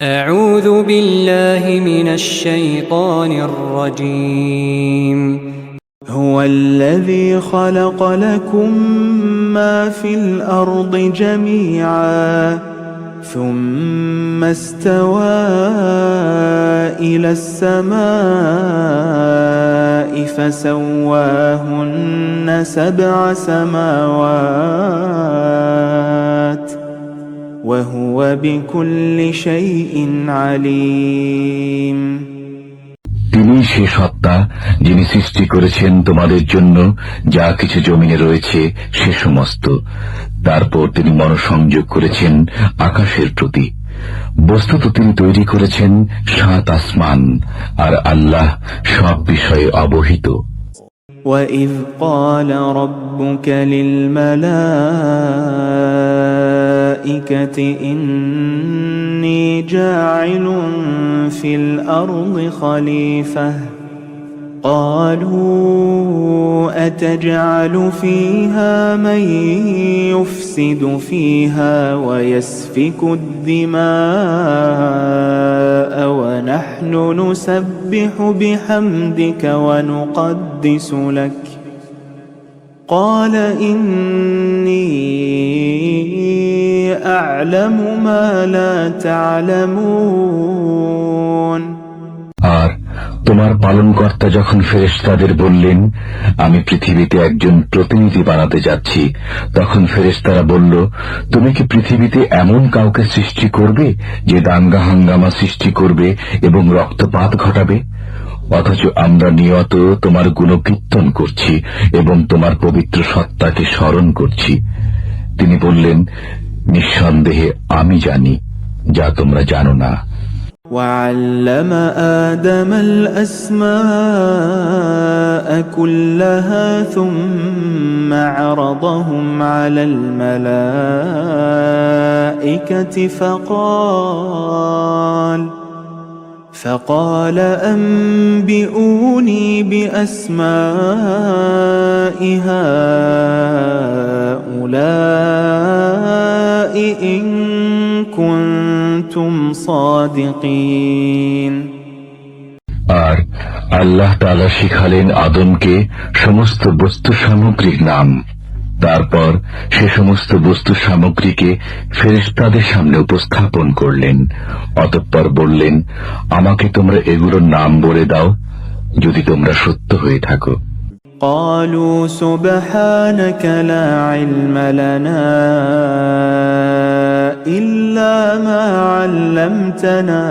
أعوذ بالله من الشيطان الرجيم. هو الذي خلق لكم ما في الأرض جميعا ثم استوى إلى السماء فسواهن 7 سماوات وهو بكل شيء عليم। তিনি সে সত্তা যিনি সৃষ্টি করেছেন তোমাদের জন্য যা কিছু জমিনে রয়েছে সে সমস্ত। তারপর তিনি মনোসংযোগ করেছেন আকাশের প্রতি। বস্তুত তিনি তৈরি করেছেন 7 আসমান, আর আল্লাহ সব বিষয়ে অবহিত। وَإِذْ قَالَ رَبُّكَ لِلْمَلَائِكَةِ إِنِّي جَاعِلٌ فِي الْأَرْضِ خَلِيفَةً قَالُوا أَتَجْعَلُ فِيهَا مَن يُفْسِدُ فِيهَا وَيَسْفِكُ الدِّمَاءَ وَنَحْنُ نُسَبِّحُ بِحَمْدِكَ وَنُقَدِّسُ لَكَ قَالَ إِنِّي أَعْلَمُ مَا لَا تَعْلَمُونَ। আর তোমার পালনকর্তা যখন ফেরেশতাদের বললেন, আমি পৃথিবীতে একজন প্রতিনিধি বানাতে যাচ্ছি, তখন ফেরেশতারা বলল, তুমি কি পৃথিবীতে এমন কাউকে সৃষ্টি করবে যে দাঙ্গা হাঙ্গামা সৃষ্টি করবে এবং রক্তপাত ঘটাবে? অথচ আমরা নিয়ত তোমার গুণকীর্তন করছি এবং তোমার পবিত্র সত্তাকে স্মরণ করছি। তিনি বললেন, নিঃসন্দেহে আমি জানি যা তোমরা জানো না। وَعَلَّمَ آدَمَ الْأَسْمَاءَ كُلَّهَا ثُمَّ عَرَضَهُمْ عَلَى الْمَلَائِكَةِ فقال أنبئوني بأسماء هؤلاء إن كنتم صادقين। আর আল্লাহ তাআলা শিখালেন আদমকে সমস্ত বস্তু সামগ্রীর নাম। তারপর সে সমস্ত বস্তু সামগ্রীকে ফেরেশতাদের সামনে উপস্থাপন করলেন। অতঃপর বললেন, আমাকে তোমরা এগুলোর নাম বলে দাও যদি তোমরা সত্য হয়ে থাকো। قالوا سبحانك لا علم لنا إلا ما علمتنا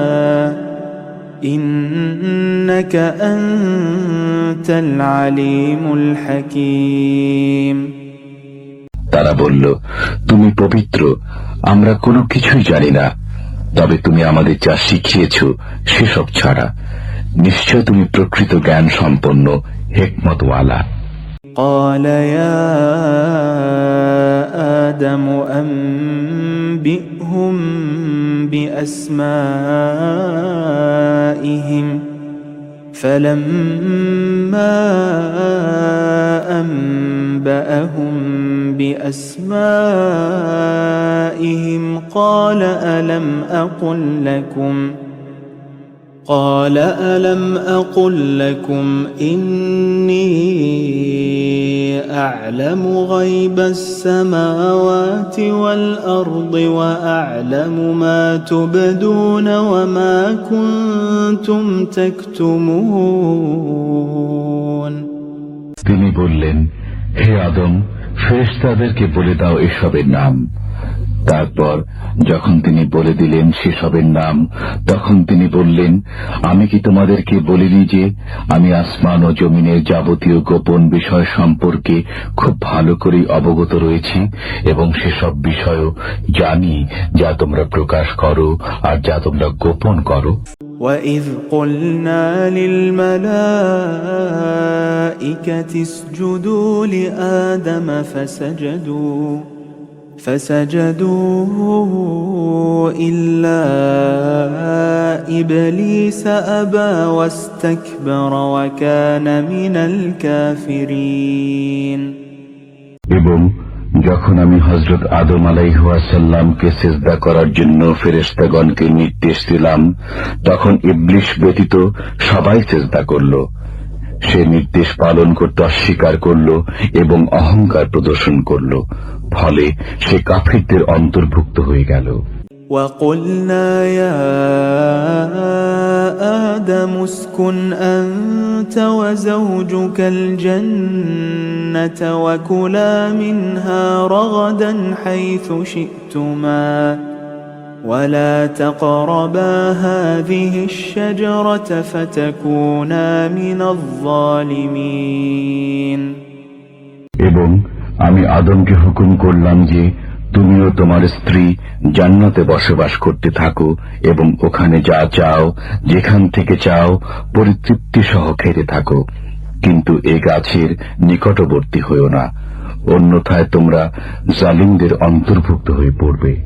إنك أنت العليم الحكيم। তারা বলল, তুমি পবিত্র, আমরা কোনো কিছুই জানি না, তবে তুমি আমাদের যা শিখিয়েছ সেসব ছাড়া নিশ্চয় তুমি প্রকৃত জ্ঞান সম্পন্ন হিকমতওয়ালা। قال يا آدم أنبئهم بأسمائهم فلما أنبأهم بأسمائهم قال ألم أقل لكم إني أعلم غيب السماوات والأرض وأعلم ما تبدون وما كنتم تكتمون। তিনি বললেন, হে আদম, ফেরেশতাদেরকে বলে দাও এসবের নাম। তারপর যখন তিনি বলে দিলেন সেসবের নাম, তখন তিনি বললেন, আমি কি তোমাদেরকে বলিনি যে আমি আসমান ও জমিনের যাবতীয় গোপন বিষয় সম্পর্কে খুব ভালো করে অবগত রয়েছি এবং সেসব বিষয়ও জানি যা তোমরা প্রকাশ করো আর যা তোমরা গোপন করো। وَإِذْ قُلْنَا لِلْمَلَائِكَةِ اسْجُدُوا لِآدَمَ فسجدوا إلا إبليس أبى واستكبر وكان من الكافرين। এবং যখন আমি হযরত আদম আলাইহিসসালামকে সিজদা করার জন্য ফেরেশতাগণকে নির্দেশ দিলাম, তখন ইবলিস ব্যতীত সবাই সিজদা করল। সে নির্দেশ পালন করতে অস্বীকার করল এবং অহংকার প্রদর্শন করল, ফলে সে কাফিরদের অন্তর্ভুক্ত হয়ে গেল। وَقُلْنَا يَا آدَمُ اسْكُنْ أَنْتَ وَزَوْجُكَ الْجَنَّةَ وَكُلَا مِنْهَا رَغَدًا حَيْثُ شِئْتُمَا وَلَا تَقْرَبَا هَذِهِ الشَّجَرَةَ فَتَكُونَا مِنَ الظَّالِمِينَ। এবং আমি আদমকে হুকুম করলাম যে তুমিও তোমার স্ত্রী জান্নাতে বসবাস করতে থাকো এবং ওখানে যা চাও, যেখান থেকে চাও, পরিতৃপ্তি সহ খেতে থাকো, কিন্তু এ গাছের নিকটবর্তী হইও না, অন্যথায় তোমরা জালিমদের অন্তর্ভুক্ত হয়ে পড়বে।